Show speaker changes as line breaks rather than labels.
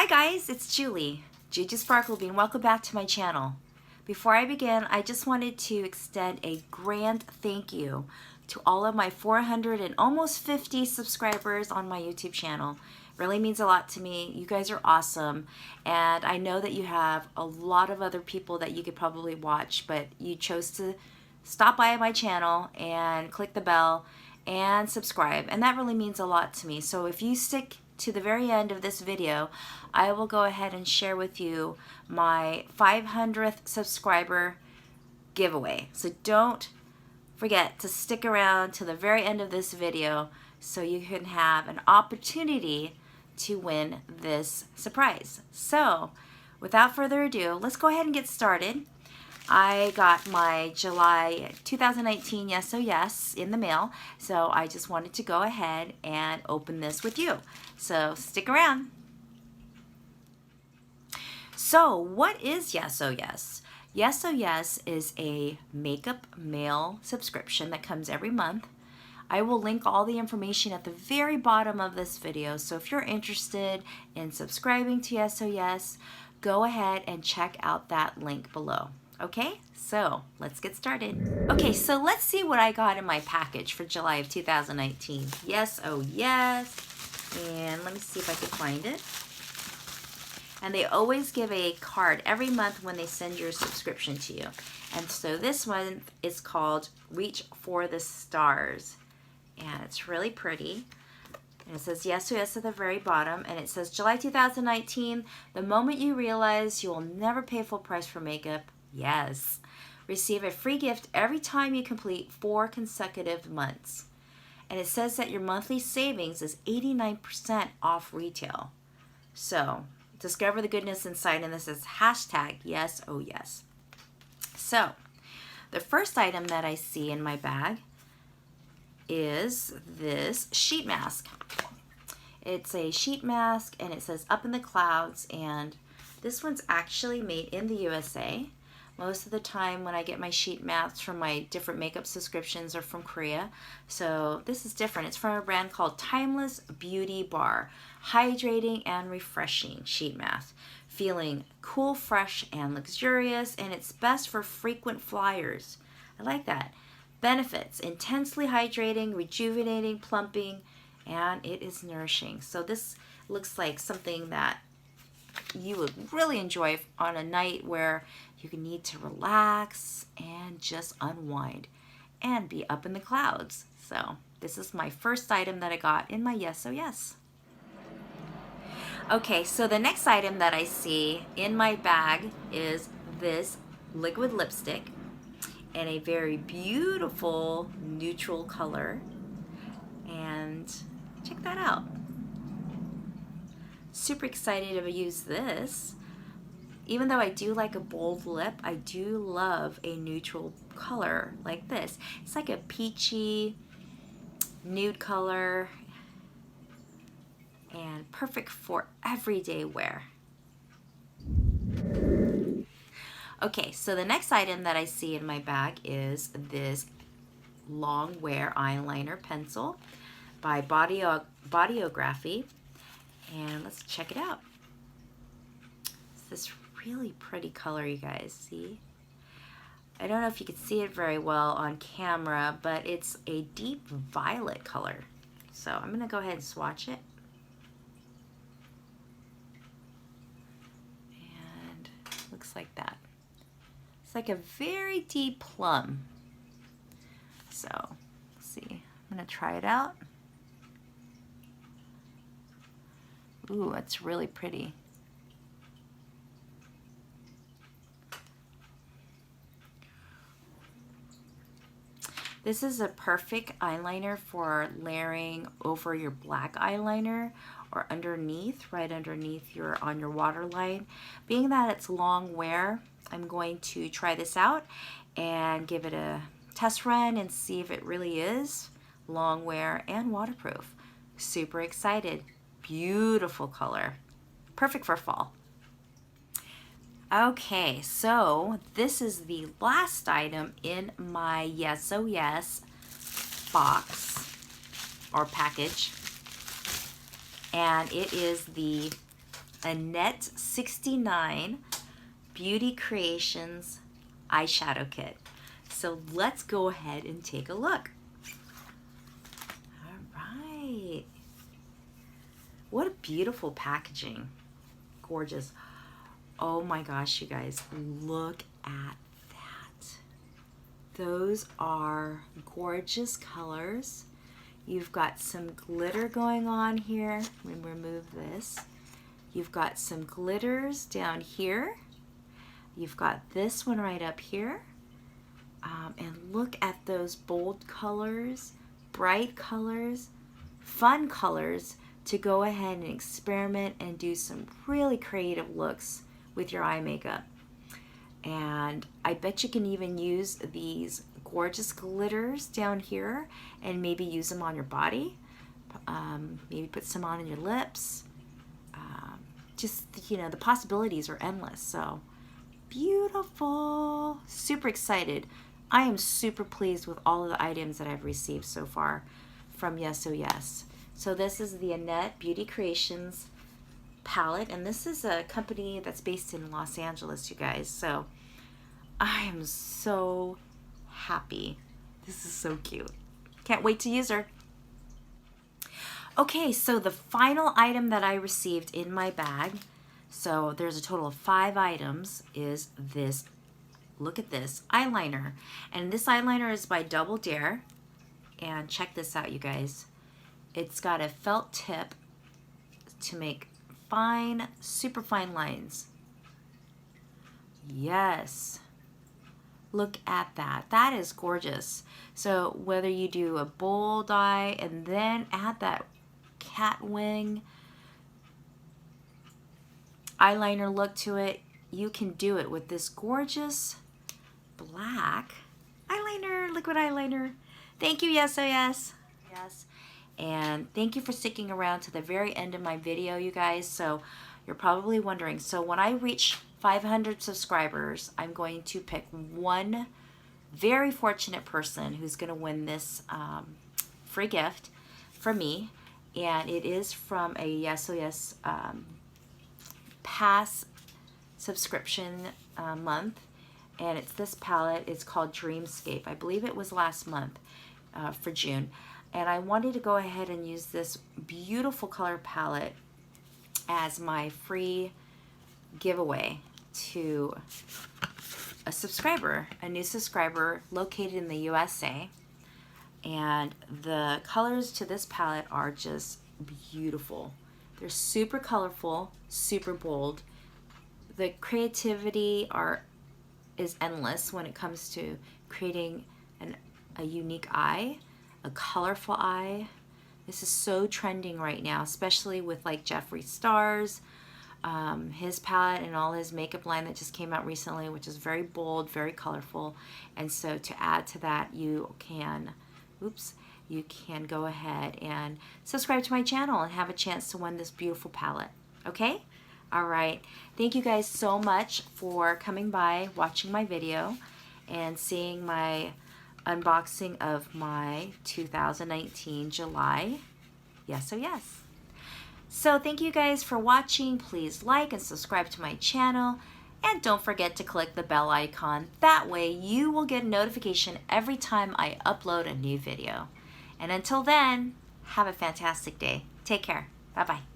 Hi guys, it's Julie, Juju Sparklebean. Welcome back to my channel. Before I begin, I just wanted to extend a grand thank you to all of my 400 and almost 50 subscribers on my YouTube channel. It really means a lot to me. You guys are awesome, and I know that you have a lot of other people that you could probably watch, but you chose to stop by my channel and click the bell and subscribe, and that really means a lot to me. So if you stick to the very end of this video, I will go ahead and share with you my 500th subscriber giveaway. So don't forget to stick around to the very end of this video so you can have an opportunity to win this surprise. So without further ado, let's go ahead and get started. I got my July 2019 YesOhYas in the mail, so I just wanted to go ahead and open this with you. So stick around. So what is YesOhYas? YesOhYas is a makeup mail subscription that comes every month. I will link all the information at the very bottom of this video, so if you're interested in subscribing to YesOhYas, go ahead and check out that link below. Okay, so let's get started. Okay, so let's see what I got in my package for July of 2019. YesOhYas, and let me see if I can find it. And they always give a card every month when they send your subscription to you. And so this one is called Reach for the Stars, and it's really pretty. And it says YesOhYas at the very bottom, and it says July 2019, the moment you realize you will never pay full price for makeup, yes. Receive a free gift every time you complete 4 consecutive months. And it says that your monthly savings is 89% off retail. So discover the goodness inside, and this is hashtag YesOhYas. So the first item that I see in my bag is this sheet mask. It's a sheet mask, and it says Up in the Clouds, and this one's actually made in the USA. Most of the time when I get my sheet masks from my different makeup subscriptions are from Korea. So this is different. It's from a brand called Timeless Beauty Bar. Hydrating and refreshing sheet mask. Feeling cool, fresh, and luxurious, and it's best for frequent flyers. I like that. Benefits: intensely hydrating, rejuvenating, plumping, and it is nourishing. So this looks like something that you would really enjoy on a night where you need to relax and just unwind and be up in the clouds. So this is my first item that I got in my YesOhYas. Okay, so the next item that I see in my bag is this liquid lipstick in a very beautiful neutral color, and check that out. Super excited to use this. Even though I do like a bold lip, I do love a neutral color like this. It's like a peachy nude color and perfect for everyday wear. Okay, so the next item that I see in my bag is this long wear eyeliner pencil by Bodyography, and let's check it out. It's this really pretty color, you guys. See? I don't know if you can see it very well on camera, but it's a deep violet color. So I'm gonna go ahead and swatch it. And it looks like that. It's like a very deep plum. So let's see. I'm gonna try it out. Ooh, that's really pretty. This is a perfect eyeliner for layering over your black eyeliner or underneath, right underneath on your waterline. Being that it's long wear, I'm going to try this out and give it a test run and see if it really is long wear and waterproof. Super excited. Beautiful color. Perfect for fall. Okay, so this is the last item in my YesOhYas box or package, and it is the Annette 69 Beauty Creations eyeshadow kit. So let's go ahead and take a look. All right. What a beautiful packaging. Gorgeous. Oh my gosh, you guys, look at that. Those are gorgeous colors. You've got some glitter going on here. Let me remove this. You've got some glitters down here. You've got this one right up here. And look at those bold colors, bright colors, fun colors to go ahead and experiment and do some really creative looks with your eye makeup. And I bet you can even use these gorgeous glitters down here and maybe use them on your body. Maybe put some on your lips. Just, you know, the possibilities are endless. So beautiful. Super excited. I am super pleased with all of the items that I've received so far from YesOhYas. So this is the Annette Beauty Creations palette, and this is a company that's based in Los Angeles, you guys. So I am so happy. This is so cute. Can't wait to use her. Okay, so the final item that I received in my bag, so there's a total of 5 items, is this, look at this, eyeliner. And this eyeliner is by Double Dare. And check this out, you guys. It's got a felt tip to make fine, super fine lines. Yes. Look at that. That is gorgeous. So whether you do a bold eye and then add that cat wing eyeliner look to it, you can do it with this gorgeous black eyeliner, liquid eyeliner. Thank you, YesOhYas. Yes. And thank you for sticking around to the very end of my video, you guys. So you're probably wondering, so when I reach 500 subscribers, I'm going to pick one very fortunate person who's going to win this free gift from me. And it is from a YesOhYas Pass subscription month. And it's this palette. It's called Dreamscape. I believe it was last month for June. And I wanted to go ahead and use this beautiful color palette as my free giveaway to a subscriber, a new subscriber located in the USA. And the colors to this palette are just beautiful. They're super colorful, super bold. The creativity is endless when it comes to creating a unique eye, a colorful eye. This is so trending right now, especially with like Jeffree Star's, his palette and all his makeup line that just came out recently, which is very bold, very colorful. And so to add to that, you can go ahead and subscribe to my channel and have a chance to win this beautiful palette. Okay? All right. Thank you guys so much for coming by, watching my video, and seeing my unboxing of my 2019 July YesOhYas. So thank you guys for watching. Please like and subscribe to my channel. And don't forget to click the bell icon. That way you will get a notification every time I upload a new video. And until then, have a fantastic day. Take care. Bye-bye.